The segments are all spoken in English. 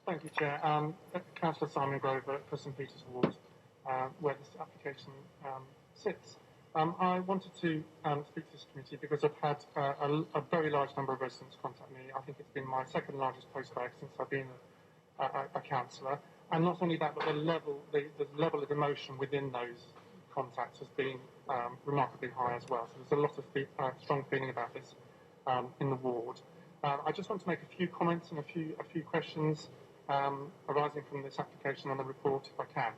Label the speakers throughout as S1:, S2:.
S1: Thank you, Chair. Cllr Simon Grover for St Peter's Ward, where this application sits. I wanted to speak to this committee because I've had a very large number of residents contact me. I think it's been my second largest postbag since I've been a councillor. And not only that, but the level of emotion within those contacts has been remarkably high as well. So there's a lot of strong feeling about this in the ward. I just want to make a few comments and a few questions arising from this application and the report, if I can.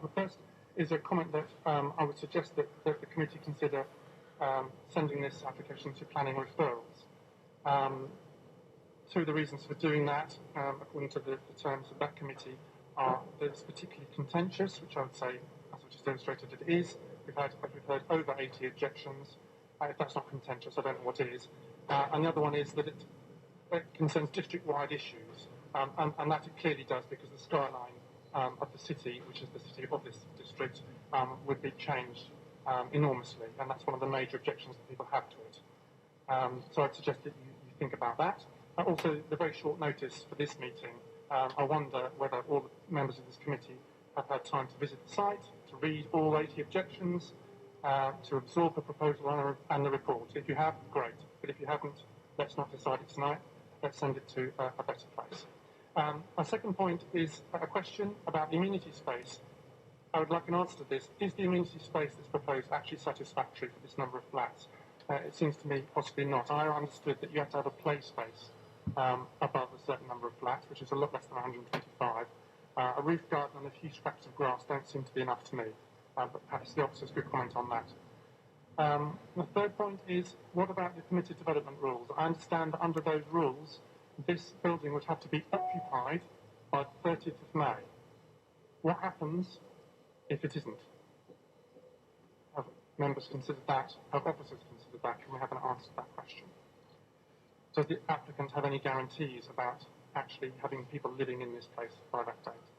S1: The first is a comment that I would suggest that the committee consider sending this application to planning referrals. Two of the reasons for doing that, according to the terms of that committee, are that it's particularly contentious, which I would say, as I've just demonstrated, it is. We've heard over 80 objections. If that's not contentious, I don't know what is. And the other one is that it concerns district-wide issues, and that it clearly does, because the skyline of the city, which is the city of this district, would be changed enormously, and that's one of the major objections that people have to it. So I'd suggest that you think about that. Also, the very short notice for this meeting, I wonder whether all the members of this committee have had time to visit the site, to read all 80 objections, to absorb the proposal and the report. If you have, great. But if you haven't, let's not decide it tonight. Let's send it to a better place. My second point is a question about the amenity space. I would like an answer to this. Is the amenity space that's proposed actually satisfactory for this number of flats? It seems to me possibly not. I understood that you have to have a play space above a certain number of flats, which is a lot less than 125. A roof garden and a few scraps of grass don't seem to be enough to me, but perhaps the officers could comment on that. The third point is, what about the permitted development rules? I understand that under those rules, this building would have to be occupied by the 30th of May. What happens if it isn't? Have members considered that? Have officers considered that? Can we have an answer to that question? Does the applicant have any guarantees about actually having people living in this place by that date?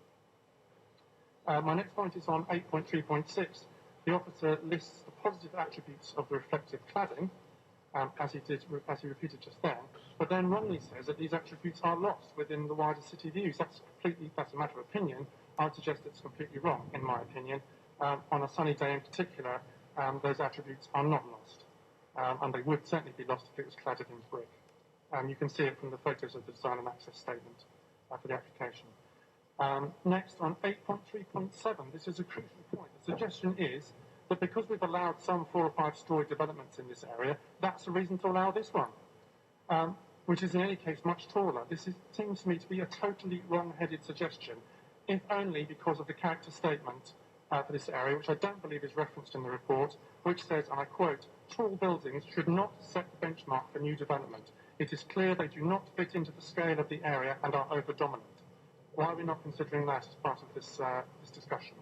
S1: My next point is on 8.3.6. The officer lists the positive attributes of the reflective cladding, as he repeated just then, but then wrongly says that these attributes are lost within the wider city views. That's a matter of opinion. I would suggest it's completely wrong, in my opinion. On a sunny day in particular, those attributes are not lost, and they would certainly be lost if it was cladded in brick. You can see it from the photos of the design and access statement for the application. Next, on 8.3.7, this is a crucial point. The suggestion is that because we've allowed some 4 or 5 story developments in this area, that's the reason to allow this one, which is in any case much taller. Seems to me to be a totally wrong-headed suggestion, if only because of the character statement for this area, which I don't believe is referenced in the report, which says, and I quote, "Tall buildings should not set the benchmark for new development. It is clear they do not fit into the scale of the area and are over-dominant." Why are we not considering that as part of this discussion?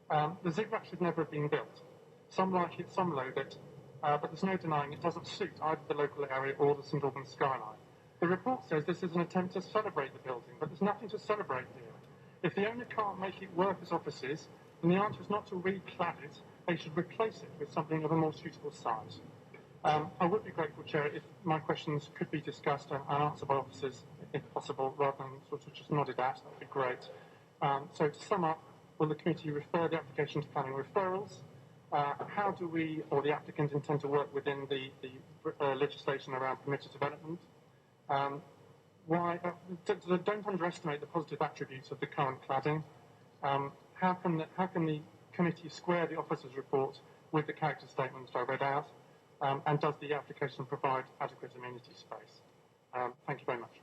S1: The ziggurat should never have been built. Some like it, some loathe it, but there's no denying it doesn't suit either the local area or the St Albans skyline. The report says this is an attempt to celebrate the building, but there's nothing to celebrate here. If the owner can't make it work as offices, then the answer is not to reclad it, they should replace it with something of a more suitable size. I would be grateful, Chair, if my questions could be discussed and answered by officers, if possible, rather than sort of just nodded at. That would be great. So to sum up, will the committee refer the application to planning referrals? How do we, or the applicant, intend to work within the legislation around permitted development? Don't underestimate the positive attributes of the current cladding. How can the committee square the officer's report with the character statements I read out? And does the application provide adequate amenity space? Thank you very much.